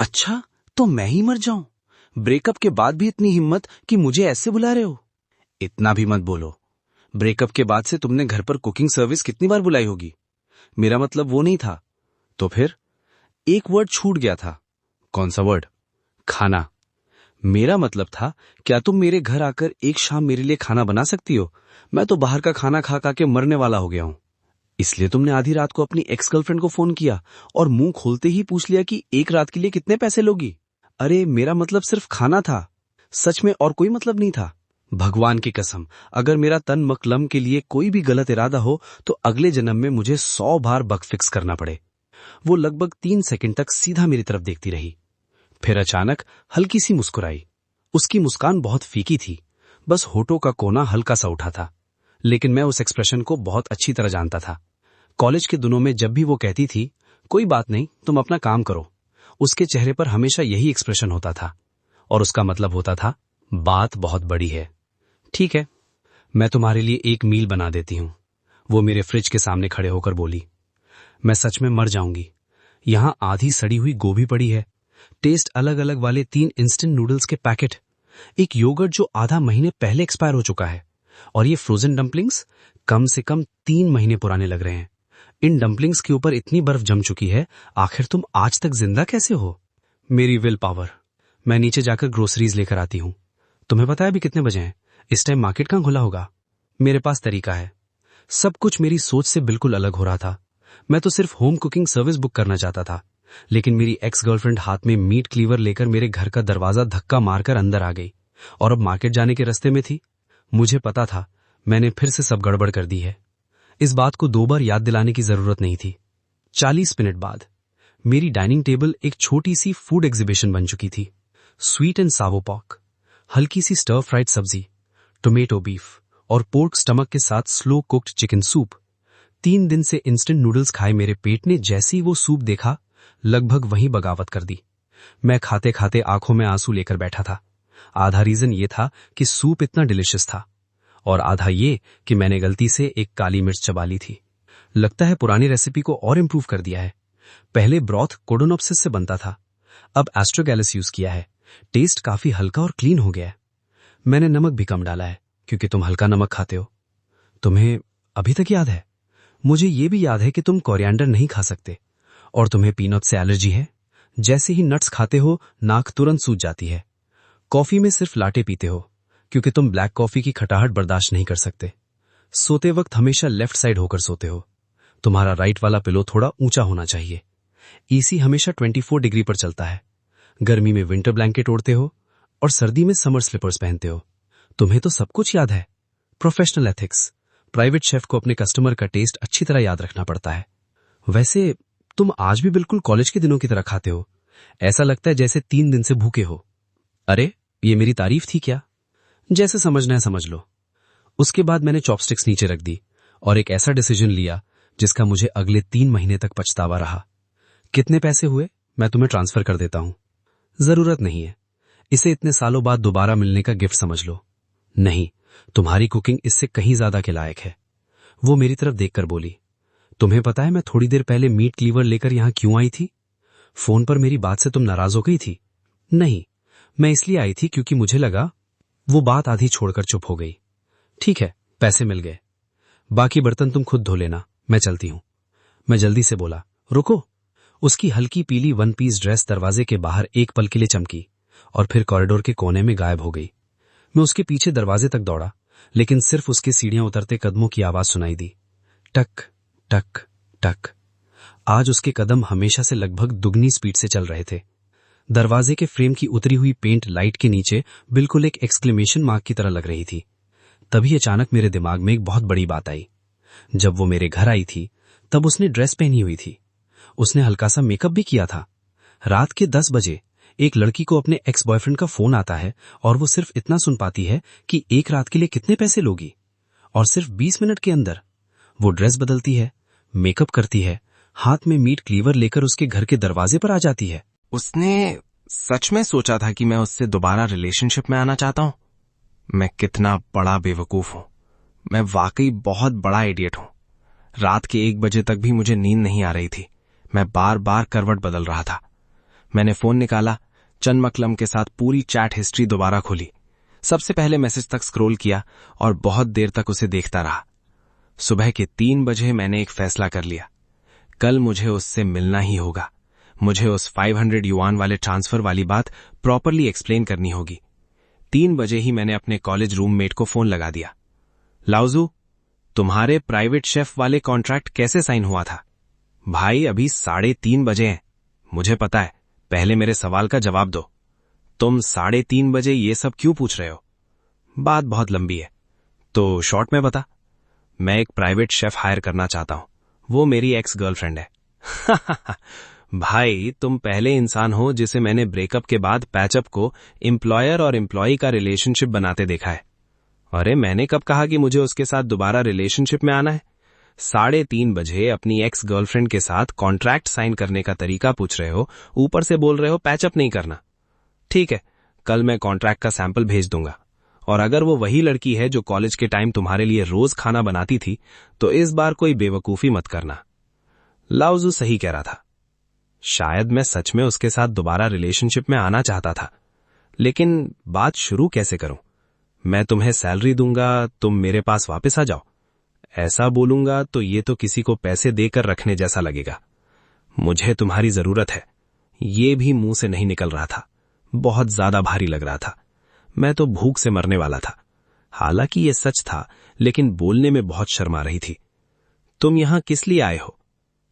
अच्छा, तो मैं ही मर जाऊं? ब्रेकअप के बाद भी इतनी हिम्मत कि मुझे ऐसे बुला रहे हो? इतना भी मत बोलो। ब्रेकअप के बाद से तुमने घर पर कुकिंग सर्विस कितनी बार बुलाई होगी? मेरा मतलब वो नहीं था। तो फिर? एक वर्ड छूट गया था। कौन सा वर्ड? खाना। मेरा मतलब था, क्या तुम मेरे घर आकर एक शाम मेरे लिए खाना बना सकती हो? मैं तो बाहर का खाना खा खा के मरने वाला हो गया हूं। इसलिए तुमने आधी रात को अपनी एक्स गर्लफ्रेंड को फोन किया और मुंह खोलते ही पूछ लिया कि एक रात के लिए कितने पैसे लोगी? अरे मेरा मतलब सिर्फ खाना था, सच में, और कोई मतलब नहीं था। भगवान की कसम, अगर मेरा तन मकलम के लिए कोई भी गलत इरादा हो तो अगले जन्म में मुझे 100 बार बग फिक्स करना पड़े। वो लगभग 3 सेकंड तक सीधा मेरी तरफ देखती रही, फिर अचानक हल्की सी मुस्कुराई। उसकी मुस्कान बहुत फीकी थी, बस होठों का कोना हल्का सा उठा था, लेकिन मैं उस एक्सप्रेशन को बहुत अच्छी तरह जानता था। कॉलेज के दिनों में जब भी वो कहती थी, कोई बात नहीं, तुम अपना काम करो, उसके चेहरे पर हमेशा यही एक्सप्रेशन होता था, और उसका मतलब होता था, बात बहुत बड़ी है। ठीक है, मैं तुम्हारे लिए एक मील बना देती हूँ, वो मेरे फ्रिज के सामने खड़े होकर बोली। मैं सच में मर जाऊंगी। यहाँ आधी सड़ी हुई गोभी पड़ी है, टेस्ट अलग अलग वाले 3 इंस्टेंट नूडल्स के पैकेट, एक योगर्ट जो आधा महीने पहले एक्सपायर हो चुका है, और ये फ्रोजन डम्पलिंग्स कम से कम 3 महीने पुराने लग रहे हैं। इन डम्पलिंग्स के ऊपर इतनी बर्फ जम चुकी है, आखिर तुम आज तक जिंदा कैसे हो? मेरी विल पावर। मैं नीचे जाकर ग्रोसरीज लेकर आती हूँ। तुम्हें पता है अभी कितने बजे हैं? इस टाइम मार्केट कहाँ खुला होगा? मेरे पास तरीका है। सब कुछ मेरी सोच से बिल्कुल अलग हो रहा था। मैं तो सिर्फ होम कुकिंग सर्विस बुक करना चाहता था, लेकिन मेरी एक्स गर्लफ्रेंड हाथ में मीट क्लीवर लेकर मेरे घर का दरवाजा धक्का मारकर अंदर आ गई, और अब मार्केट जाने के रास्ते में थी। मुझे पता था, मैंने फिर से सब गड़बड़ कर दी है। इस बात को 2 बार याद दिलाने की जरूरत नहीं थी। 40 मिनट बाद मेरी डाइनिंग टेबल एक छोटी सी फूड एग्जीबिशन बन चुकी थी। स्वीट एंड सावो पॉक, हल्की सी स्टर फ्राइड सब्जी, टोमेटो बीफ और पोर्क स्टमक के साथ स्लो कुक्ड चिकन सूप। 3 दिन से इंस्टेंट नूडल्स खाए मेरे पेट ने जैसे ही वो सूप देखा, लगभग वहीं बगावत कर दी। मैं खाते खाते आंखों में आंसू लेकर बैठा था। आधा रीजन ये था कि सूप इतना डिलिशियस था, और आधा ये कि मैंने गलती से एक काली मिर्च चबा ली थी। लगता है पुरानी रेसिपी को और इम्प्रूव कर दिया है। पहले ब्रॉथ कोडोनॉप्सिस से बनता था, अब एस्ट्रोगैलस यूज किया है। टेस्ट काफी हल्का और क्लीन हो गया है। मैंने नमक भी कम डाला है, क्योंकि तुम हल्का नमक खाते हो। तुम्हें अभी तक याद है? मुझे ये भी याद है कि तुम कोरिएंडर नहीं खा सकते, और तुम्हें पीनट से एलर्जी है। जैसे ही नट्स खाते हो, नाक तुरंत सूज जाती है। कॉफी में सिर्फ लाटे पीते हो, क्योंकि तुम ब्लैक कॉफी की खटाहट बर्दाश्त नहीं कर सकते। सोते वक्त हमेशा लेफ्ट साइड होकर सोते हो। तुम्हारा राइट वाला पिलो थोड़ा ऊंचा होना चाहिए। एसी हमेशा 24 डिग्री पर चलता है। गर्मी में विंटर ब्लैंकेट ओढ़ते हो, और सर्दी में समर स्लीपर्स पहनते हो। तुम्हें तो सब कुछ याद है। प्रोफेशनल एथिक्स, प्राइवेट शेफ को अपने कस्टमर का टेस्ट अच्छी तरह याद रखना पड़ता है। वैसे तुम आज भी बिल्कुल कॉलेज के दिनों की तरह खाते हो। ऐसा लगता है जैसे 3 दिन से भूखे हो। अरे, ये मेरी तारीफ थी क्या? जैसे समझना है समझ लो। उसके बाद मैंने चॉपस्टिक्स नीचे रख दी और एक ऐसा डिसीजन लिया जिसका मुझे अगले 3 महीने तक पछतावा रहा। कितने पैसे हुए? मैं तुम्हें ट्रांसफर कर देता हूं। जरूरत नहीं है। इसे इतने सालों बाद दोबारा मिलने का गिफ्ट समझ लो। नहीं, तुम्हारी कुकिंग इससे कहीं ज्यादा के लायक है। वो मेरी तरफ देखकर बोली, तुम्हें पता है मैं थोड़ी देर पहले मीट क्लीवर लेकर यहां क्यों आई थी? फोन पर मेरी बात से तुम नाराज हो गई थी? नहीं, मैं इसलिए आई थी क्योंकि मुझे लगा। वो बात आधी छोड़कर चुप हो गई। ठीक है, पैसे मिल गए, बाकी बर्तन तुम खुद धो लेना, मैं चलती हूं। मैं जल्दी से बोला, रुको। उसकी हल्की पीली 1 पीस ड्रेस दरवाजे के बाहर एक पल के लिए चमकी और फिर कॉरिडोर के कोने में गायब हो गई। मैं उसके पीछे दरवाजे तक दौड़ा, लेकिन सिर्फ उसके सीढ़ियां उतरते कदमों की आवाज सुनाई दी। टक टक टक। आज उसके कदम हमेशा से लगभग दुगनी स्पीड से चल रहे थे। दरवाजे के फ्रेम की उतरी हुई पेंट लाइट के नीचे बिल्कुल एक एक्सक्लेमेशन मार्क की तरह लग रही थी। तभी अचानक मेरे दिमाग में एक बहुत बड़ी बात आई। जब वो मेरे घर आई थी, तब उसने ड्रेस पहनी हुई थी। उसने हल्का सा मेकअप भी किया था। रात के 10 बजे एक लड़की को अपने एक्स बॉयफ्रेंड का फोन आता है, और वो सिर्फ इतना सुन पाती है कि एक रात के लिए कितने पैसे लोगी, और सिर्फ 20 मिनट के अंदर वो ड्रेस बदलती है, मेकअप करती है, हाथ में मीट क्लीवर लेकर उसके घर के दरवाजे पर आ जाती है। उसने सच में सोचा था कि मैं उससे दोबारा रिलेशनशिप में आना चाहता हूं? मैं कितना बड़ा बेवकूफ हूं। मैं वाकई बहुत बड़ा इडियट हूं। रात के 1 बजे तक भी मुझे नींद नहीं आ रही थी। मैं बार बार करवट बदल रहा था। मैंने फोन निकाला, चन्मकलम के साथ पूरी चैट हिस्ट्री दोबारा खोली, सबसे पहले मैसेज तक स्क्रॉल किया और बहुत देर तक उसे देखता रहा। सुबह के 3 बजे मैंने एक फैसला कर लिया, कल मुझे उससे मिलना ही होगा। मुझे उस 500 युआन वाले ट्रांसफर वाली बात प्रॉपरली एक्सप्लेन करनी होगी। 3 बजे ही मैंने अपने कॉलेज रूममेट को फोन लगा दिया। लाउजू, तुम्हारे प्राइवेट शेफ वाले कॉन्ट्रैक्ट कैसे साइन हुआ था? भाई अभी 3:30 बजे हैं। मुझे पता है, पहले मेरे सवाल का जवाब दो। तुम 3:30 बजे ये सब क्यों पूछ रहे हो? बात बहुत लंबी है, तो शॉर्ट में बता। मैं एक प्राइवेट शेफ हायर करना चाहता हूं, वो मेरी एक्स गर्लफ्रेंड है। भाई तुम पहले इंसान हो जिसे मैंने ब्रेकअप के बाद पैचअप को एम्प्लॉयर और एम्प्लॉई का रिलेशनशिप बनाते देखा है। अरे मैंने कब कहा कि मुझे उसके साथ दोबारा रिलेशनशिप में आना है? 3:30 बजे अपनी एक्स गर्लफ्रेंड के साथ कॉन्ट्रैक्ट साइन करने का तरीका पूछ रहे हो, ऊपर से बोल रहे हो पैचअप नहीं करना। ठीक है, कल मैं कॉन्ट्रैक्ट का सैंपल भेज दूंगा, और अगर वो वही लड़की है जो कॉलेज के टाइम तुम्हारे लिए रोज खाना बनाती थी, तो इस बार कोई बेवकूफी मत करना। लाउजू सही कह रहा था। शायद मैं सच में उसके साथ दोबारा रिलेशनशिप में आना चाहता था, लेकिन बात शुरू कैसे करूं? मैं तुम्हें सैलरी दूंगा, तुम मेरे पास वापस आ जाओ, ऐसा बोलूंगा तो ये तो किसी को पैसे देकर रखने जैसा लगेगा। मुझे तुम्हारी जरूरत है, ये भी मुंह से नहीं निकल रहा था, बहुत ज्यादा भारी लग रहा था। मैं तो भूख से मरने वाला था। हालांकि ये सच था, लेकिन बोलने में बहुत शर्मा रही थी। तुम यहां किस लिए आए हो?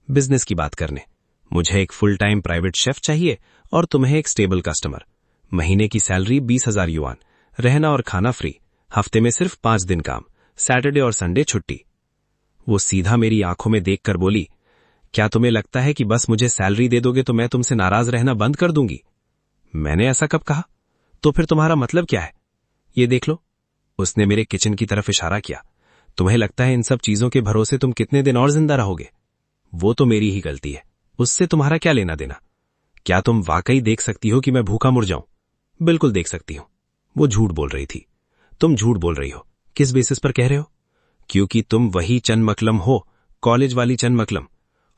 बिजनेस की बात करने। मुझे एक फुल टाइम प्राइवेट शेफ चाहिए और तुम्हें एक स्टेबल कस्टमर। महीने की सैलरी 20,000 युआन, रहना और खाना फ्री, हफ्ते में सिर्फ 5 दिन काम, सैटरडे और संडे छुट्टी। वो सीधा मेरी आंखों में देखकर बोली, क्या तुम्हें लगता है कि बस मुझे सैलरी दे दोगे तो मैं तुमसे नाराज रहना बंद कर दूंगी? मैंने ऐसा कब कहा? तो फिर तुम्हारा मतलब क्या है? ये देख लो। उसने मेरे किचन की तरफ इशारा किया। तुम्हें लगता है इन सब चीजों के भरोसे तुम कितने दिन और जिंदा रहोगे? वो तो मेरी ही गलती है, उससे तुम्हारा क्या लेना देना? क्या तुम वाकई देख सकती हो कि मैं भूखा मुर जाऊं? बिल्कुल देख सकती हूं। वो झूठ बोल रही थी। तुम झूठ बोल रही हो। किस बेसिस पर कह रहे हो? क्योंकि तुम वही चन्मकलम हो, कॉलेज वाली चन्मकलम।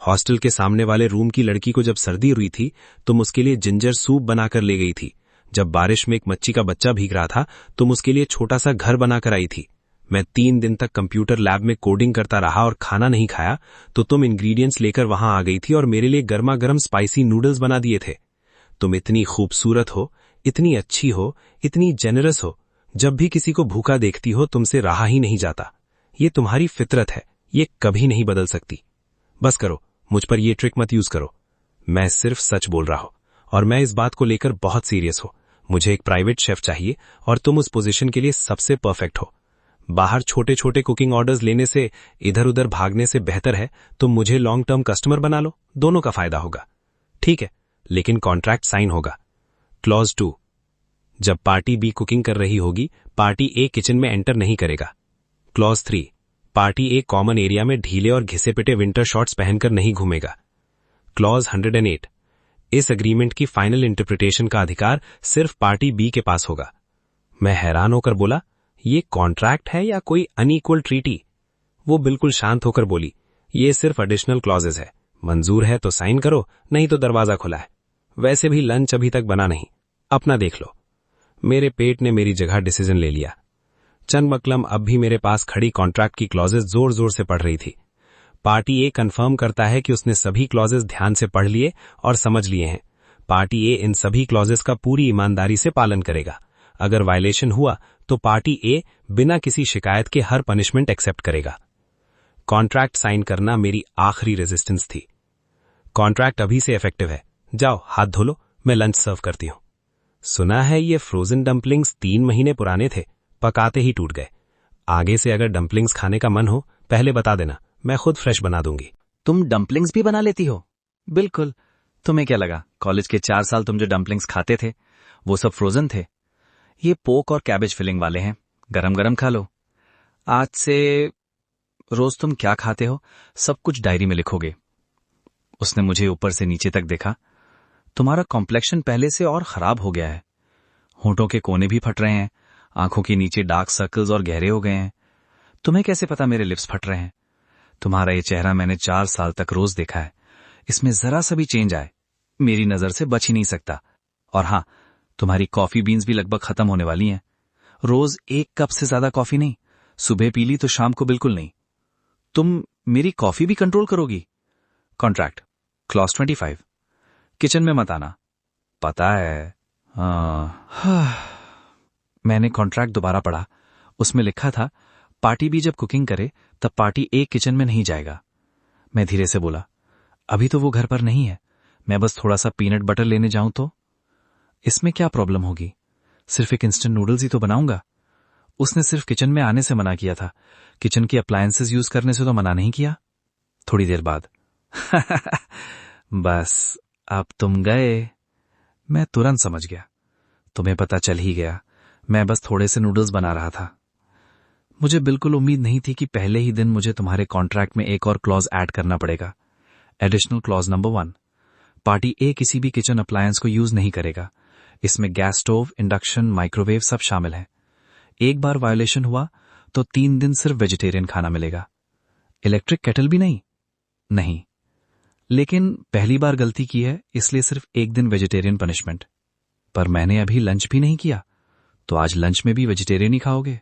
हॉस्टल के सामने वाले रूम की लड़की को जब सर्दी हुई थी, तुम उसके लिए जिंजर सूप बनाकर ले गई थी। जब बारिश में एक मच्छी का बच्चा भीग रहा था, तुम उसके लिए छोटा सा घर बनाकर आई थी। मैं 3 दिन तक कंप्यूटर लैब में कोडिंग करता रहा और खाना नहीं खाया, तो तुम इंग्रेडिएंट्स लेकर वहां आ गई थी और मेरे लिए गर्मा गर्म स्पाइसी नूडल्स बना दिए थे। तुम इतनी खूबसूरत हो, इतनी अच्छी हो, इतनी जेनरस हो, जब भी किसी को भूखा देखती हो तुमसे रहा ही नहीं जाता। ये तुम्हारी फितरत है, ये कभी नहीं बदल सकती। बस करो, मुझ पर ये ट्रिक मत यूज करो। मैं सिर्फ सच बोल रहा हूं, और मैं इस बात को लेकर बहुत सीरियस हूं। मुझे एक प्राइवेट शेफ चाहिए और तुम उस पोजीशन के लिए सबसे परफेक्ट हो। बाहर छोटे छोटे कुकिंग ऑर्डर्स लेने से, इधर उधर भागने से बेहतर है तुम मुझे लॉन्ग टर्म कस्टमर बना लो, दोनों का फायदा होगा। ठीक है, लेकिन कॉन्ट्रैक्ट साइन होगा। क्लॉज 2, जब पार्टी बी कुकिंग कर रही होगी, पार्टी ए किचन में एंटर नहीं करेगा। क्लॉज 3, पार्टी ए कॉमन एरिया में ढीले और घिसे पिटे विंटर शॉर्ट्स पहनकर नहीं घूमेगा। क्लॉज 108, इस एग्रीमेंट की फाइनल इंटरप्रिटेशन का अधिकार सिर्फ पार्टी बी के पास होगा। मैं हैरान होकर बोला, ये कॉन्ट्रैक्ट है या कोई अनइक्वल ट्रीटी? वो बिल्कुल शांत होकर बोली, ये सिर्फ एडिशनल क्लॉजेज है, मंजूर है तो साइन करो, नहीं तो दरवाजा खुला है। वैसे भी लंच अभी तक बना नहीं, अपना देख लो। मेरे पेट ने मेरी जगह डिसीजन ले लिया। चन्मकलम अब भी मेरे पास खड़ी कॉन्ट्रैक्ट की क्लॉजेज जोर जोर से पढ़ रही थी। पार्टी ए कंफर्म करता है कि उसने सभी क्लॉजेज ध्यान से पढ़ लिए और समझ लिए हैं। पार्टी ए इन सभी क्लॉजेज का पूरी ईमानदारी से पालन करेगा। अगर वायलेशन हुआ तो पार्टी ए बिना किसी शिकायत के हर पनिशमेंट एक्सेप्ट करेगा। कॉन्ट्रैक्ट साइन करना मेरी आखिरी रेजिस्टेंस थी। कॉन्ट्रैक्ट अभी से इफेक्टिव है, जाओ हाथ धो लो, मैं लंच सर्व करती हूं। सुना है ये फ्रोजन डम्पलिंग्स 3 महीने पुराने थे, पकाते ही टूट गए। आगे से अगर डम्पलिंग्स खाने का मन हो पहले बता देना, मैं खुद फ्रेश बना दूंगी। तुम डम्पलिंग्स भी बना लेती हो? बिल्कुल। तुम्हें क्या लगा, कॉलेज के 4 साल तुम जो डम्पलिंग्स खाते थे वो सब फ्रोजन थे? ये पोक और कैबेज फिलिंग वाले हैं, गरम गरम खा लो। आज से रोज तुम क्या खाते हो सब कुछ डायरी में लिखोगे। उसने मुझे ऊपर से नीचे तक देखा। तुम्हारा कॉम्प्लेक्शन पहले से और खराब हो गया है। होंठों के कोने भी फट रहे हैं, आंखों के नीचे डार्क सर्कल्स और गहरे हो गए हैं। तुम्हें कैसे पता मेरे लिप्स फट रहे हैं? तुम्हारा ये चेहरा मैंने 4 साल तक रोज देखा है, इसमें जरा सा भी चेंज आए मेरी नजर से बच ही नहीं सकता। और हाँ, तुम्हारी कॉफी बीन्स भी लगभग खत्म होने वाली हैं। रोज 1 कप से ज्यादा कॉफी नहीं, सुबह पी ली तो शाम को बिल्कुल नहीं। तुम मेरी कॉफी भी कंट्रोल करोगी? कॉन्ट्रैक्ट क्लॉज 25, किचन में मत आना। पता है। मैंने कॉन्ट्रैक्ट दोबारा पढ़ा। उसमें लिखा था पार्टी भी जब कुकिंग करे तब पार्टी एक किचन में नहीं जाएगा। मैं धीरे से बोला, अभी तो वो घर पर नहीं है, मैं बस थोड़ा सा पीनट बटर लेने जाऊं तो? इसमें क्या प्रॉब्लम होगी? सिर्फ एक इंस्टेंट नूडल्स ही तो बनाऊंगा। उसने सिर्फ किचन में आने से मना किया था, किचन की अप्लायंसेस यूज करने से तो मना नहीं किया। थोड़ी देर बाद बस अब तुम गए। मैं तुरंत समझ गया, तुम्हें पता चल ही गया, मैं बस थोड़े से नूडल्स बना रहा था। मुझे बिल्कुल उम्मीद नहीं थी कि पहले ही दिन मुझे तुम्हारे कॉन्ट्रैक्ट में एक और क्लॉज ऐड करना पड़ेगा। एडिशनल क्लॉज नंबर 1, पार्टी ए किसी भी किचन अप्लायंस को यूज नहीं करेगा। इसमें गैस स्टोव, इंडक्शन, माइक्रोवेव सब शामिल है। एक बार वायोलेशन हुआ तो 3 दिन सिर्फ वेजिटेरियन खाना मिलेगा। इलेक्ट्रिक केटल भी नहीं? नहीं, लेकिन पहली बार गलती की है, इसलिए सिर्फ 1 दिन वेजिटेरियन पनिशमेंट। पर मैंने अभी लंच भी नहीं किया, तो आज लंच में भी वेजिटेरियन ही खाओगे।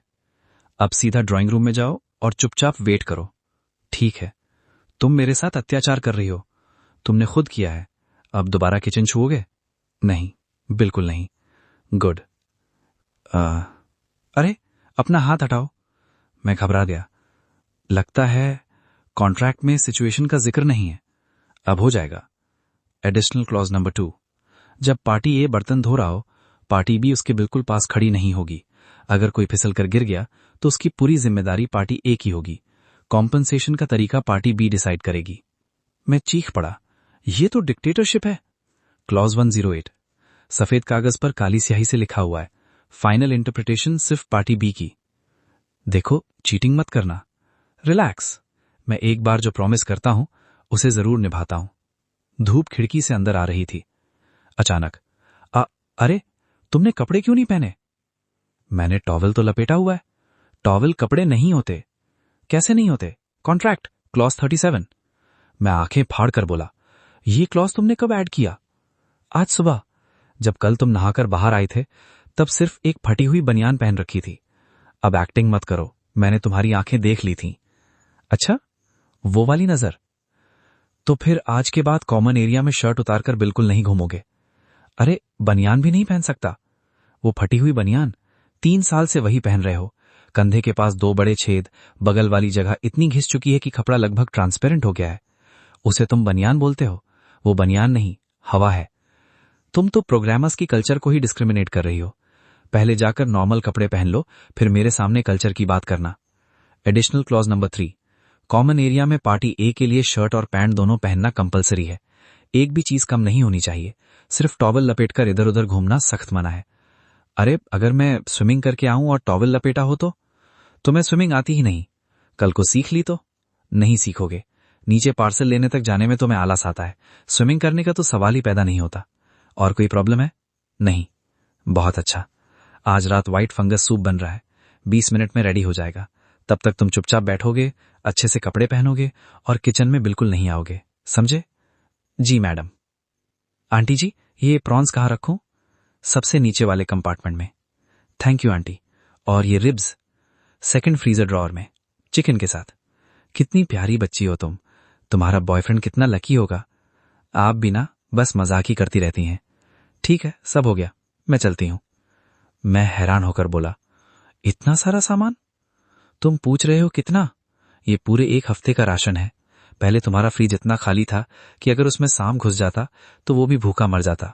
अब सीधा ड्राइंग रूम में जाओ और चुपचाप वेट करो। ठीक है, तुम मेरे साथ अत्याचार कर रही हो, तुमने खुद किया है। अब दोबारा किचन छुओगे? नहीं, बिल्कुल नहीं। गुड। अरे, अपना हाथ हटाओ। मैं घबरा गया। लगता है कॉन्ट्रैक्ट में सिचुएशन का जिक्र नहीं है। अब हो जाएगा। एडिशनल क्लॉज नंबर 2, जब पार्टी ए बर्तन धो रहा हो, पार्टी बी उसके बिल्कुल पास खड़ी नहीं होगी। अगर कोई फिसल कर गिर गया तो उसकी पूरी जिम्मेदारी पार्टी ए की होगी। कॉम्पनसेशन का तरीका पार्टी बी डिसाइड करेगी। मैं चीख पड़ा, ये तो डिक्टेटरशिप है। क्लॉज 108, सफेद कागज पर काली स्याही से लिखा हुआ है, फाइनल इंटरप्रिटेशन सिर्फ पार्टी बी की। देखो, चीटिंग मत करना। रिलैक्स, मैं एक बार जो प्रॉमिस करता हूं उसे जरूर निभाता हूं। धूप खिड़की से अंदर आ रही थी। अचानक, अरे, तुमने कपड़े क्यों नहीं पहने? मैंने टॉवल तो लपेटा हुआ है। टॉवल कपड़े नहीं होते। कैसे नहीं होते? Contract clause 37। मैं आंखें फाड़ कर बोला, ये क्लॉज तुमने कब ऐड किया? आज सुबह, जब कल तुम नहाकर बाहर आए थे तब सिर्फ एक फटी हुई बनियान पहन रखी थी। अब एक्टिंग मत करो, मैंने तुम्हारी आंखें देख ली थीं। अच्छा, वो वाली नजर? तो फिर आज के बाद कॉमन एरिया में शर्ट उतारकर बिल्कुल नहीं घूमोगे। अरे, बनियान भी नहीं पहन सकता। वो फटी हुई बनियान, 3 साल से वही पहन रहे हो। कंधे के पास 2 बड़े छेद, बगल वाली जगह इतनी घिस चुकी है कि कपड़ा लगभग ट्रांसपेरेंट हो गया है। उसे तुम बनियान बोलते हो? वो बनियान नहीं, हवा है। तुम तो प्रोग्रामर्स की कल्चर को ही डिस्क्रिमिनेट कर रही हो। पहले जाकर नॉर्मल कपड़े पहन लो, फिर मेरे सामने कल्चर की बात करना। Additional clause number 3, common area में पार्टी ए के लिए शर्ट और पैंट दोनों पहनना कंपलसरी है। एक भी चीज कम नहीं होनी चाहिए। सिर्फ टॉवल लपेटकर इधर उधर घूमना सख्त मना है। अरे, अगर मैं स्विमिंग करके आऊं और टॉवल लपेटा हो तो? तुम्हें स्विमिंग आती ही नहीं। कल को सीख ली तो? नहीं सीखोगे। नीचे पार्सल लेने तक जाने में तुम्हें आलस आता है। स्विमिंग करने का तो सवाल ही पैदा नहीं होता। और कोई प्रॉब्लम है? नहीं। बहुत अच्छा, आज रात व्हाइट फंगस सूप बन रहा है, 20 मिनट में रेडी हो जाएगा। तब तक तुम चुपचाप बैठोगे, अच्छे से कपड़े पहनोगे और किचन में बिल्कुल नहीं आओगे, समझे? जी मैडम। आंटी जी, ये प्रॉन्स कहाँ रखूं? सबसे नीचे वाले कंपार्टमेंट में। Thank you aunty. और ये रिब्स? सेकंड फ्रीजर ड्रॉअर में, चिकन के साथ। कितनी प्यारी बच्ची हो तुम। तुम्हारा बॉयफ्रेंड कितना लकी होगा। आप भी ना बस मजाक ही करती रहती हैं। ठीक है, सब हो गया, मैं चलती हूं। मैं हैरान होकर बोला, इतना सारा सामान? तुम पूछ रहे हो कितना? ये पूरे 1 हफ्ते का राशन है। पहले तुम्हारा फ्रिज इतना खाली था कि अगर उसमें सांप घुस जाता तो वो भी भूखा मर जाता।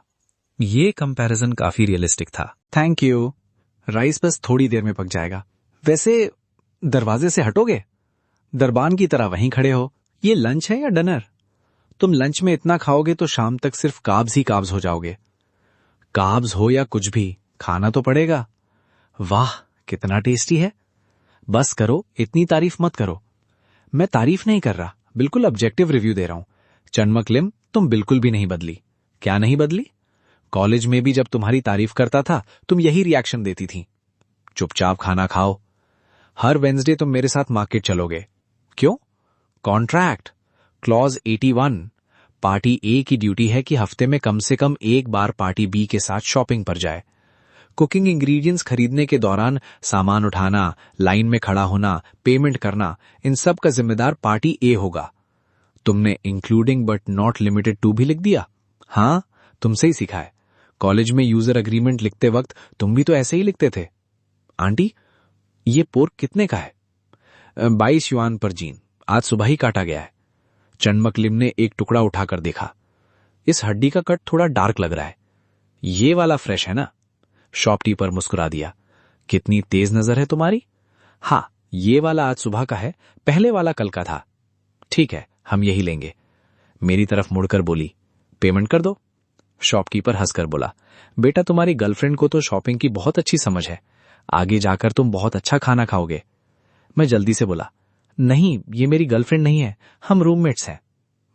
ये कंपैरिजन काफी रियलिस्टिक था। Thank you. राइस बस थोड़ी देर में पक जाएगा। वैसे दरवाजे से हटोगे? दरबान की तरह वहीं खड़े हो। ये लंच है या डिनर? तुम लंच में इतना खाओगे तो शाम तक सिर्फ काब्स ही काब्स हो जाओगे। काब्स हो या कुछ भी, खाना तो पड़ेगा। वाह, कितना टेस्टी है। बस करो, इतनी तारीफ मत करो। मैं तारीफ नहीं कर रहा, बिल्कुल ऑब्जेक्टिव रिव्यू दे रहा हूं। चनमकलिम, तुम बिल्कुल भी नहीं बदली। क्या नहीं बदली? कॉलेज में भी जब तुम्हारी तारीफ करता था तुम यही रिएक्शन देती थी। चुपचाप खाना खाओ। हर वेंसडे तुम मेरे साथ मार्केट चलोगे। क्यों? कॉन्ट्रैक्ट क्लॉज 81, पार्टी ए की ड्यूटी है कि हफ्ते में कम से कम एक बार पार्टी बी के साथ शॉपिंग पर जाए। कुकिंग इंग्रेडिएंट्स खरीदने के दौरान सामान उठाना, लाइन में खड़ा होना, पेमेंट करना, इन सब का जिम्मेदार पार्टी ए होगा। तुमने including but not limited to भी लिख दिया। हाँ, तुमसे ही सीखा है। कॉलेज में यूजर एग्रीमेंट लिखते वक्त तुम भी तो ऐसे ही लिखते थे। आंटी, ये पोर्क कितने का है? 22 युआन पर जीन, आज सुबह ही काटा गया है। चंडमकलिम ने एक टुकड़ा उठाकर देखा। इस हड्डी का कट थोड़ा डार्क लग रहा है। ये वाला फ्रेश है ना? शॉपकीपर मुस्कुरा दिया। कितनी तेज नजर है तुम्हारी। हाँ, ये वाला आज सुबह का है, पहले वाला कल का था। ठीक है, हम यही लेंगे। मेरी तरफ मुड़कर बोली, पेमेंट कर दो। शॉपकीपर हंसकर बोला, बेटा तुम्हारी गर्लफ्रेंड को तो शॉपिंग की बहुत अच्छी समझ है, आगे जाकर तुम बहुत अच्छा खाना खाओगे। मैं जल्दी से बोला, नहीं, ये मेरी गर्लफ्रेंड नहीं है, हम रूममेट्स हैं।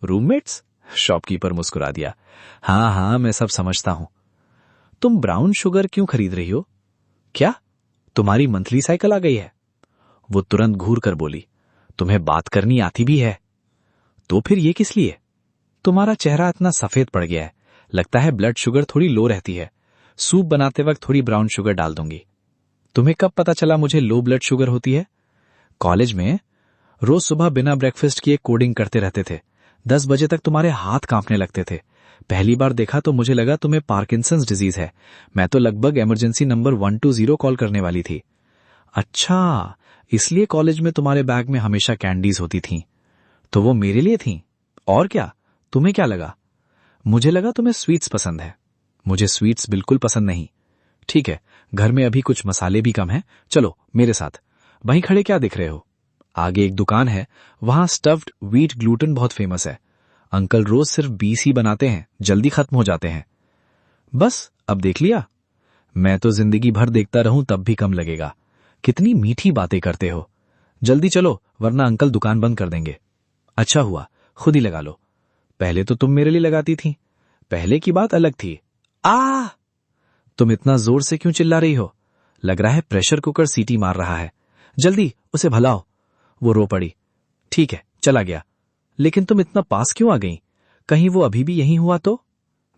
रूममेट्स? शॉपकीपर मुस्कुरा दिया। हाँ हाँ, मैं सब समझता हूं। तुम ब्राउन शुगर क्यों खरीद रही हो? क्या तुम्हारी मंथली साइकिल आ गई है? वो तुरंत घूर कर बोली, तुम्हें बात करनी आती भी है? तो फिर ये किस लिए? तुम्हारा चेहरा इतना सफेद पड़ गया है, लगता है ब्लड शुगर थोड़ी लो रहती है। सूप बनाते वक्त थोड़ी ब्राउन शुगर डाल दूंगी। तुम्हें कब पता चला मुझे लो ब्लड शुगर होती है? कॉलेज में रोज सुबह बिना ब्रेकफास्ट किए कोडिंग करते रहते थे। 10 बजे तक तुम्हारे हाथ कांपने लगते थे। पहली बार देखा तो मुझे लगा तुम्हें पार्किंसंस डिजीज है। मैं तो लगभग इमरजेंसी नंबर 120 कॉल करने वाली थी। अच्छा, इसलिए कॉलेज में तुम्हारे बैग में हमेशा कैंडीज होती थीं। तो वो मेरे लिए थीं? और क्या? तुम्हें क्या लगा? मुझे लगा तुम्हें स्वीट्स पसंद है। मुझे स्वीट्स बिल्कुल पसंद नहीं। ठीक है, घर में अभी कुछ मसाले भी कम हैं, चलो मेरे साथ। वहीं खड़े क्या दिख रहे हो? आगे एक दुकान है, वहां स्टफ्ड व्हीट ग्लूटेन बहुत फेमस है। अंकल रोज सिर्फ 20 ही बनाते हैं, जल्दी खत्म हो जाते हैं। बस, अब देख लिया? मैं तो जिंदगी भर देखता रहूं तब भी कम लगेगा। कितनी मीठी बातें करते हो। जल्दी चलो, वरना अंकल दुकान बंद कर देंगे। अच्छा हुआ, खुद ही लगा लो। पहले तो तुम मेरे लिए लगाती थी। पहले की बात अलग थी। आ! तुम इतना जोर से क्यों चिल्ला रही हो? लग रहा है प्रेशर कुकर सीटी मार रहा है। जल्दी उसे भलाओ। वो रो पड़ी। ठीक है, चला गया। लेकिन तुम इतना पास क्यों आ गई? कहीं वो अभी भी यहीं हुआ तो?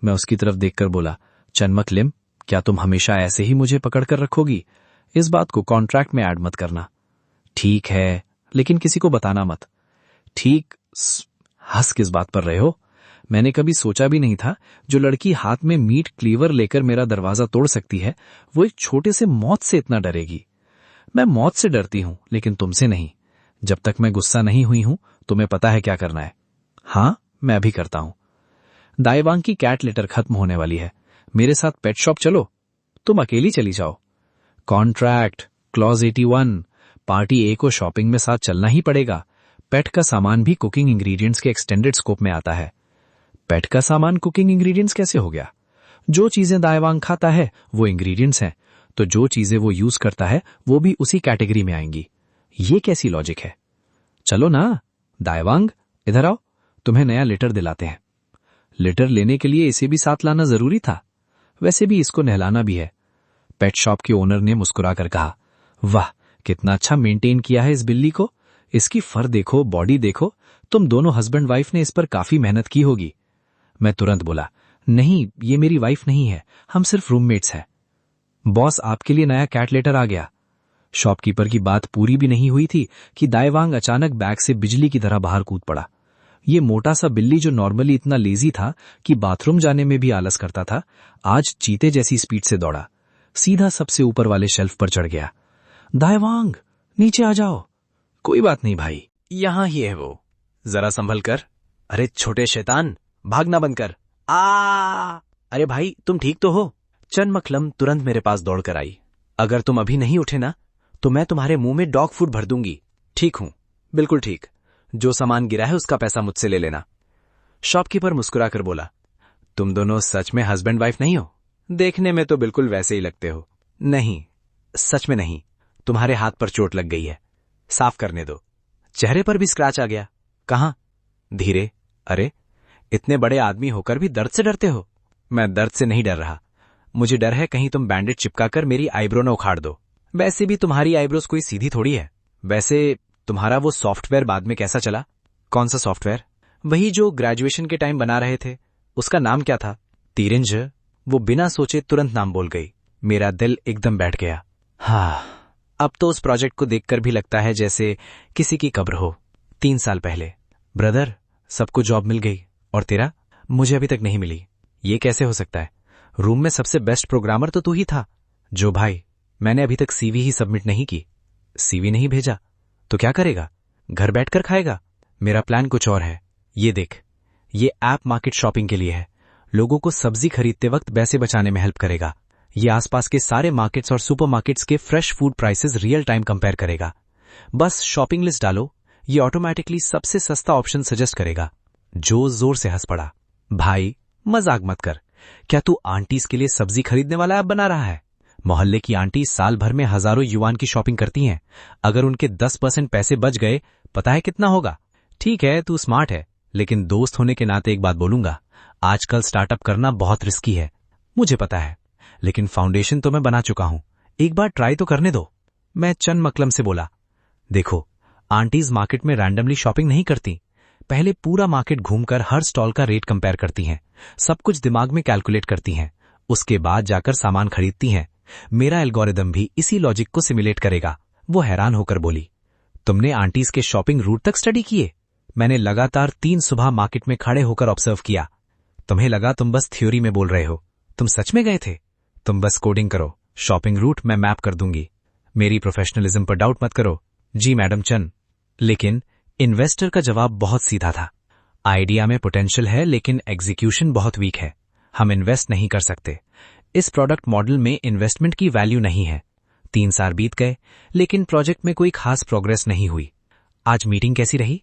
मैं उसकी तरफ देखकर बोला, चंडमकलिम, क्या तुम हमेशा ऐसे ही मुझे पकड़कर रखोगी? इस बात को कॉन्ट्रैक्ट में ऐड मत करना। ठीक है, लेकिन किसी को बताना मत। ठीक। हंस किस बात पर रहे हो? मैंने कभी सोचा भी नहीं था जो लड़की हाथ में मीट क्लीवर लेकर मेरा दरवाजा तोड़ सकती है, वो एक छोटे से मौत से इतना डरेगी। मैं मौत से डरती हूं, लेकिन तुमसे नहीं। जब तक मैं गुस्सा नहीं हुई हूं, तुम्हें पता है क्या करना है। हाँ, मैं अभी करता हूं। दाईवांग की कैट लेटर खत्म होने वाली है। मेरे साथ पेट शॉप चलो। तुम अकेली चली जाओ। कॉन्ट्रैक्ट क्लॉज 81, पार्टी ए को शॉपिंग में साथ चलना ही पड़ेगा। पेट का सामान भी कुकिंग इंग्रेडिएंट्स के एक्सटेंडेड स्कोप में आता है। पेट का सामान कुकिंग इंग्रेडिएंट्स कैसे हो गया? जो चीजें दाईवांग खाता है वो इंग्रेडिएंट्स हैं, तो जो चीजें वो यूज करता है वो भी उसी कैटेगरी में आएंगी। ये कैसी लॉजिक है? चलो ना दाईवांग, इधर आओ, तुम्हें नया लेटर दिलाते हैं। लेटर लेने के लिए इसे भी साथ लाना जरूरी था। वैसे भी इसको नहलाना भी है। पेट शॉप के ओनर ने मुस्कुराकर कहा, वाह, कितना अच्छा मेंटेन किया है इस बिल्ली को। इसकी फर देखो, बॉडी देखो। तुम दोनों हस्बैंड वाइफ ने इस पर काफी मेहनत की होगी। मैं तुरंत बोला, नहीं, ये मेरी वाइफ नहीं है, हम सिर्फ रूममेट्स हैं। बॉस, आपके लिए नया कैट लेटर आ गया। शॉपकीपर की बात पूरी भी नहीं हुई थी कि दाईवांग अचानक बैग से बिजली की तरह बाहर कूद पड़ा। ये मोटा सा बिल्ली जो नॉर्मली इतना लेजी था कि बाथरूम जाने में भी आलस करता था, आज चीते जैसी स्पीड से दौड़ा, सीधा सबसे ऊपर वाले शेल्फ पर चढ़ गया। दाईवांग, नीचे आ जाओ। कोई बात नहीं भाई, यहां ही है वो, जरा संभल कर। अरे छोटे शैतान, भागना बंद कर। अरे भाई, तुम ठीक तो हो? चंडमकलम तुरंत मेरे पास दौड़कर आई। अगर तुम अभी नहीं उठे ना, तो मैं तुम्हारे मुंह में डॉग फूड भर दूंगी। ठीक हूं, बिल्कुल ठीक। जो सामान गिरा है उसका पैसा मुझसे ले लेना। शॉपकीपर मुस्कुराकर बोला, तुम दोनों सच में हस्बैंड वाइफ नहीं हो? देखने में तो बिल्कुल वैसे ही लगते हो। नहीं, सच में नहीं। तुम्हारे हाथ पर चोट लग गई है, साफ करने दो। चेहरे पर भी स्क्रैच आ गया। कहां? धीरे। अरे, इतने बड़े आदमी होकर भी दर्द से डरते हो? मैं दर्द से नहीं डर रहा, मुझे डर है कहीं तुम बैंडेज चिपकाकर मेरी आईब्रो न उखाड़ दो। वैसे भी तुम्हारी आईब्रोज कोई सीधी थोड़ी है। वैसे तुम्हारा वो सॉफ्टवेयर बाद में कैसा चला? कौन सा सॉफ्टवेयर? वही जो ग्रेजुएशन के टाइम बना रहे थे, उसका नाम क्या था? तीरंज। वो बिना सोचे तुरंत नाम बोल गई। मेरा दिल एकदम बैठ गया। हाँ, अब तो उस प्रोजेक्ट को देखकर भी लगता है जैसे किसी की कब्र हो। 3 साल पहले। ब्रदर, सबको जॉब मिल गई और तेरा? मुझे अभी तक नहीं मिली। ये कैसे हो सकता है? रूम में सबसे बेस्ट प्रोग्रामर तो तू ही था। जो भाई, मैंने अभी तक सीवी ही सबमिट नहीं की। सीवी नहीं भेजा तो क्या करेगा? घर बैठकर खाएगा? मेरा प्लान कुछ और है। ये देख, ये ऐप मार्केट शॉपिंग के लिए है। लोगों को सब्जी खरीदते वक्त पैसे बचाने में हेल्प करेगा। ये आसपास के सारे मार्केट्स और सुपरमार्केट्स के fresh food prices real time compare करेगा। बस शॉपिंग लिस्ट डालो, ये ऑटोमेटिकली सबसे सस्ता ऑप्शन सजेस्ट करेगा। जो जोर से हंस पड़ा। भाई, मजाक मत कर। क्या तू आंटीज के लिए सब्जी खरीदने वाला ऐप बना रहा है? मोहल्ले की आंटी साल भर में हजारों युवान की शॉपिंग करती हैं। अगर उनके 10% पैसे बच गए, पता है कितना होगा? ठीक है, तू स्मार्ट है, लेकिन दोस्त होने के नाते एक बात बोलूंगा, आजकल स्टार्टअप करना बहुत रिस्की है। मुझे पता है, लेकिन फाउंडेशन तो मैं बना चुका हूं। एक बार ट्राई तो करने दो। मैं चंद मकलम से बोला। देखो, आंटीज मार्केट में रैंडमली शॉपिंग नहीं करती। पहले पूरा मार्केट घूमकर हर स्टॉल का रेट कंपेयर करती हैं, सब कुछ दिमाग में कैलकुलेट करती हैं, उसके बाद जाकर सामान खरीदती हैं। मेरा एल्गोरिदम भी इसी लॉजिक को सिमुलेट करेगा। वो हैरान होकर बोली, तुमने आंटीज के शॉपिंग रूट तक स्टडी किए? मैंने लगातार 3 सुबह मार्केट में खड़े होकर ऑब्जर्व किया। तुम्हें लगा तुम बस थ्योरी में बोल रहे हो, तुम सच में गए थे? तुम बस कोडिंग करो, शॉपिंग रूट मैं मैप कर दूंगी। मेरी प्रोफेशनलिज्म पर डाउट मत करो। जी मैडम चंद। लेकिन इन्वेस्टर का जवाब बहुत सीधा था। आइडिया में पोटेंशियल है, लेकिन एग्जीक्यूशन बहुत वीक है। हम इन्वेस्ट नहीं कर सकते। इस प्रोडक्ट मॉडल में इन्वेस्टमेंट की वैल्यू नहीं है। 3 साल बीत गए, लेकिन प्रोजेक्ट में कोई खास प्रोग्रेस नहीं हुई। आज मीटिंग कैसी रही?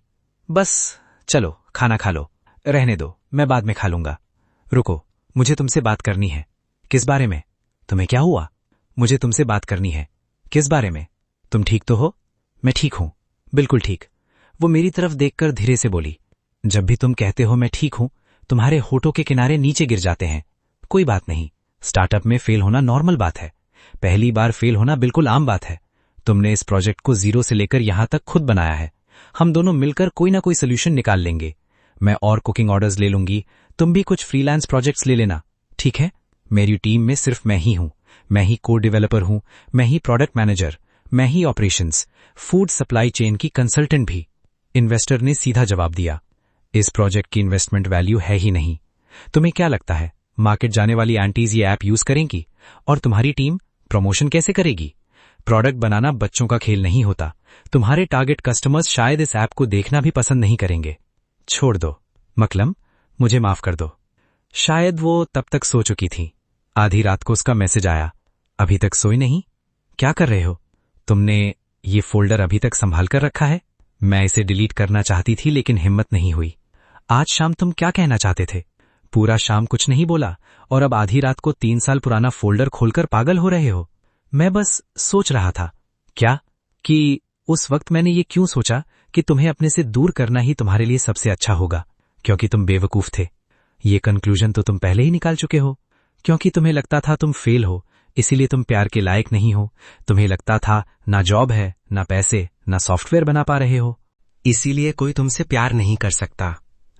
बस चलो खाना खा लो। रहने दो, मैं बाद में खा लूंगा। रुको, मुझे तुमसे बात करनी है। किस बारे में? तुम्हें क्या हुआ? मुझे तुमसे बात करनी है। किस बारे में? तुम ठीक तो हो? मैं ठीक हूं, बिल्कुल ठीक। वो मेरी तरफ देखकर धीरे से बोली, जब भी तुम कहते हो मैं ठीक हूं, तुम्हारे होठों के किनारे नीचे गिर जाते हैं। कोई बात नहीं, स्टार्टअप में फेल होना नॉर्मल बात है। पहली बार फेल होना बिल्कुल आम बात है। तुमने इस प्रोजेक्ट को जीरो से लेकर यहां तक खुद बनाया है। हम दोनों मिलकर कोई ना कोई सोल्यूशन निकाल लेंगे। मैं और कुकिंग ऑर्डर्स ले लूंगी, तुम भी कुछ फ्रीलांस प्रोजेक्ट्स ले लेना, ठीक है? मेरी टीम में सिर्फ मैं ही हूं। मैं ही कोड डेवलपर हूं, मैं ही प्रोडक्ट मैनेजर, मैं ही ऑपरेशंस, फूड सप्लाई चेन की कंसल्टेंट भी। इन्वेस्टर ने सीधा जवाब दिया, इस प्रोजेक्ट की इन्वेस्टमेंट वैल्यू है ही नहीं। तुम्हें क्या लगता है मार्केट जाने वाली आंटीज ये ऐप यूज करेंगी? और तुम्हारी टीम प्रमोशन कैसे करेगी? प्रोडक्ट बनाना बच्चों का खेल नहीं होता। तुम्हारे टारगेट कस्टमर्स शायद इस ऐप को देखना भी पसंद नहीं करेंगे। छोड़ दो मकलम, मुझे माफ कर दो। शायद वो तब तक सो चुकी थी। आधी रात को उसका मैसेज आया, अभी तक सोई नहीं? क्या कर रहे हो? तुमने ये फोल्डर अभी तक संभाल कर रखा है? मैं इसे डिलीट करना चाहती थी, लेकिन हिम्मत नहीं हुई। आज शाम तुम क्या कहना चाहते थे? पूरा शाम कुछ नहीं बोला, और अब आधी रात को 3 साल पुराना फोल्डर खोलकर पागल हो रहे हो? मैं बस सोच रहा था। क्या? कि उस वक्त मैंने ये क्यों सोचा कि तुम्हें अपने से दूर करना ही तुम्हारे लिए सबसे अच्छा होगा, क्योंकि तुम बेवकूफ थे। ये कंक्लूजन तो तुम पहले ही निकाल चुके हो। क्योंकि तुम्हें लगता था तुम फेल हो, इसीलिए तुम प्यार के लायक नहीं हो। तुम्हें लगता था ना जॉब है, ना पैसे, ना सॉफ्टवेयर बना पा रहे हो, इसीलिए कोई तुमसे प्यार नहीं कर सकता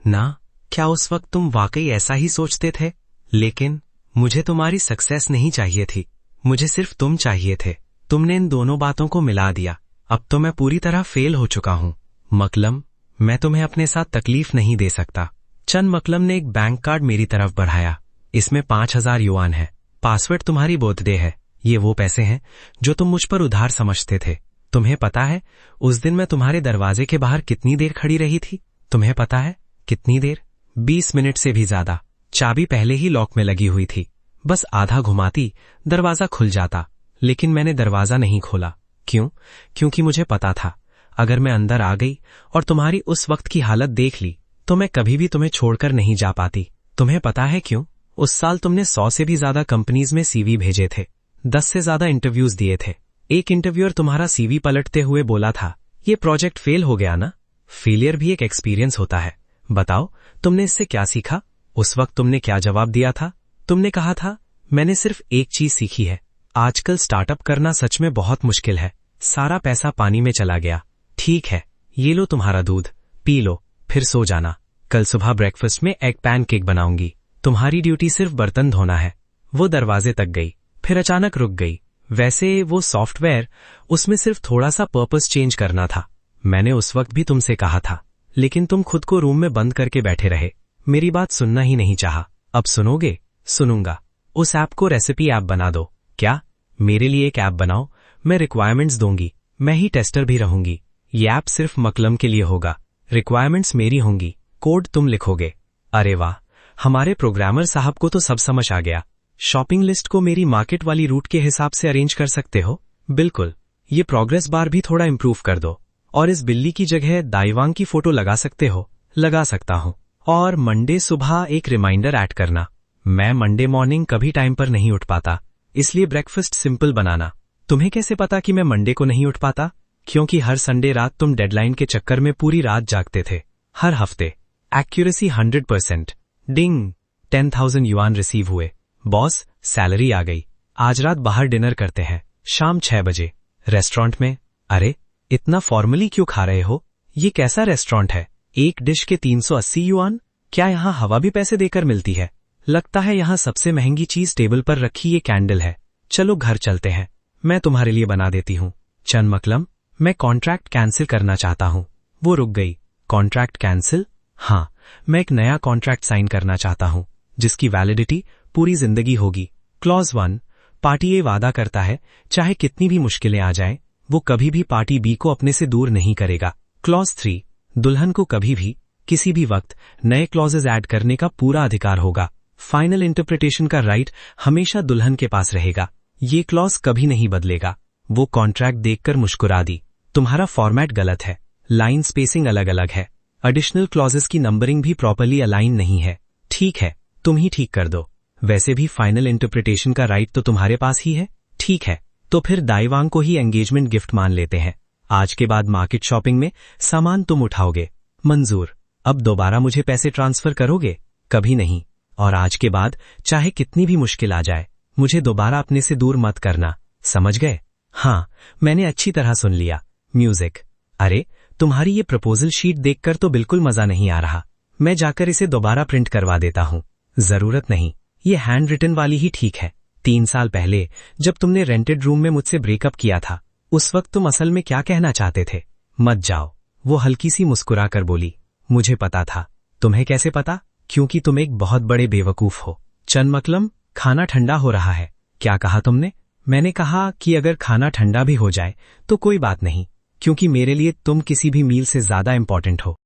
ना? क्या उस वक्त तुम वाकई ऐसा ही सोचते थे? लेकिन मुझे तुम्हारी सक्सेस नहीं चाहिए थी, मुझे सिर्फ तुम चाहिए थे। तुमने इन दोनों बातों को मिला दिया। अब तो मैं पूरी तरह फेल हो चुका हूं। मकलम, मैं तुम्हें अपने साथ तकलीफ नहीं दे सकता। चंद मकलम ने एक बैंक कार्ड मेरी तरफ बढ़ाया। इसमें 5000 युआन है। पासवर्ड तुम्हारी बर्थडे है। ये वो पैसे हैं जो तुम मुझ पर उधार समझते थे। तुम्हें पता है उस दिन मैं तुम्हारे दरवाजे के बाहर कितनी देर खड़ी रही थी? तुम्हें पता है कितनी देर? 20 मिनट से भी ज्यादा। चाबी पहले ही लॉक में लगी हुई थी, बस आधा घुमाती दरवाजा खुल जाता। लेकिन मैंने दरवाजा नहीं खोला। क्यों? क्योंकि मुझे पता था अगर मैं अंदर आ गई और तुम्हारी उस वक्त की हालत देख ली तो मैं कभी भी तुम्हें छोड़कर नहीं जा पाती। तुम्हें पता है क्यों? उस साल तुमने 100 से भी ज्यादा कंपनीज में सीवी भेजे थे, 10 से ज्यादा इंटरव्यूज दिए थे। एक इंटरव्यूअर तुम्हारा सीवी पलटते हुए बोला था, ये प्रोजेक्ट फेल हो गया ना? फेलियर भी एक एक्सपीरियंस होता है। बताओ तुमने इससे क्या सीखा? उस वक्त तुमने क्या जवाब दिया था? तुमने कहा था, मैंने सिर्फ एक चीज सीखी है, आजकल स्टार्टअप करना सच में बहुत मुश्किल है। सारा पैसा पानी में चला गया। ठीक है, ये लो तुम्हारा दूध, पी लो, फिर सो जाना। कल सुबह ब्रेकफास्ट में एग पैनकेक बनाऊंगी। तुम्हारी ड्यूटी सिर्फ बर्तन धोना है। वो दरवाजे तक गई, फिर अचानक रुक गई। वैसे वो सॉफ्टवेयर, उसमें सिर्फ थोड़ा सा पर्पस चेंज करना था। मैंने उस वक्त भी तुमसे कहा था, लेकिन तुम खुद को रूम में बंद करके बैठे रहे, मेरी बात सुनना ही नहीं चाहा। अब सुनोगे? सुनूंगा। उस ऐप को रेसिपी ऐप बना दो। क्या? मेरे लिए एक ऐप बनाओ, मैं रिक्वायरमेंट्स दूंगी, मैं ही टेस्टर भी रहूंगी। ये ऐप सिर्फ मकलम के लिए होगा, रिक्वायरमेंट्स मेरी होंगी, कोड तुम लिखोगे। अरे वाह, हमारे प्रोग्रामर साहब को तो सब समझ आ गया। शॉपिंग लिस्ट को मेरी मार्केट वाली रूट के हिसाब से अरेंज कर सकते हो? बिल्कुल। ये प्रोग्रेस बार भी थोड़ा इंप्रूव कर दो, और इस बिल्ली की जगह दाईवांग की फोटो लगा सकते हो? लगा सकता हूं। और मंडे सुबह एक रिमाइंडर ऐड करना। मैं मंडे मॉर्निंग कभी टाइम पर नहीं उठ पाता, इसलिए ब्रेकफास्ट सिंपल बनाना। तुम्हें कैसे पता कि मैं मंडे को नहीं उठ पाता? क्योंकि हर संडे रात तुम डेडलाइन के चक्कर में पूरी रात जागते थे। हर हफ्ते। एक्यूरेसी 100%। डिंग, 10,000 युआन रिसीव हुए। बॉस, सैलरी आ गई। आज रात बाहर डिनर करते हैं, शाम 6 बजे, रेस्टोरेंट में। अरे, इतना फॉर्मली क्यों खा रहे हो? ये कैसा रेस्टोरेंट है? एक डिश के 380 युआन? क्या यहाँ हवा भी पैसे देकर मिलती है? लगता है यहाँ सबसे महंगी चीज टेबल पर रखी ये कैंडल है। चलो घर चलते हैं, मैं तुम्हारे लिए बना देती हूँ। चन मकलम, मैं कॉन्ट्रैक्ट कैंसिल करना चाहता हूँ। वो रुक गई। Contract cancel? हाँ, मैं एक नया कॉन्ट्रैक्ट साइन करना चाहता हूँ, जिसकी वैलिडिटी पूरी जिंदगी होगी। क्लॉज 1, पार्टी ए वादा करता है, चाहे कितनी भी मुश्किलें आ जाएं, वो कभी भी पार्टी बी को अपने से दूर नहीं करेगा। क्लॉज 3, दुल्हन को कभी भी, किसी भी वक्त नए क्लॉजेज ऐड करने का पूरा अधिकार होगा। फाइनल इंटरप्रिटेशन का राइट हमेशा दुल्हन के पास रहेगा। ये क्लॉज कभी नहीं बदलेगा। वो कॉन्ट्रैक्ट देखकर मुस्कुरा दी। तुम्हारा फॉर्मेट गलत है, लाइन स्पेसिंग अलग अलग है, एडिशनल क्लॉजेस की नंबरिंग भी प्रॉपरली अलाइन नहीं है। ठीक है, तुम ही ठीक कर दो। वैसे भी फाइनल इंटरप्रिटेशन का राइट तो तुम्हारे पास ही है। ठीक है, तो फिर दाईवांग को ही एंगेजमेंट गिफ्ट मान लेते हैं। आज के बाद मार्केट शॉपिंग में सामान तुम उठाओगे। मंजूर। अब दोबारा मुझे पैसे ट्रांसफर करोगे? कभी नहीं। और आज के बाद चाहे कितनी भी मुश्किल आ जाए, मुझे दोबारा अपने से दूर मत करना, समझ गए? हाँ, मैंने अच्छी तरह सुन लिया। म्यूजिक। अरे, तुम्हारी ये प्रपोजल शीट देखकर तो बिल्कुल मजा नहीं आ रहा। मैं जाकर इसे दोबारा प्रिंट करवा देता हूँ। जरूरत नहीं, ये हैंड रिटन वाली ही ठीक है। 3 साल पहले जब तुमने रेंटेड रूम में मुझसे ब्रेकअप किया था, उस वक्त तुम असल में क्या कहना चाहते थे? मत जाओ। वो हल्की सी मुस्कुराकर बोली। मुझे पता था। तुम्हें कैसे पता? क्योंकि तुम एक बहुत बड़े बेवकूफ हो। चन मकलम, खाना ठंडा हो रहा है। क्या कहा तुमने? मैंने कहा कि अगर खाना ठंडा भी हो जाए तो कोई बात नहीं, क्योंकि मेरे लिए तुम किसी भी मील से ज्यादा इंपॉर्टेंट हो।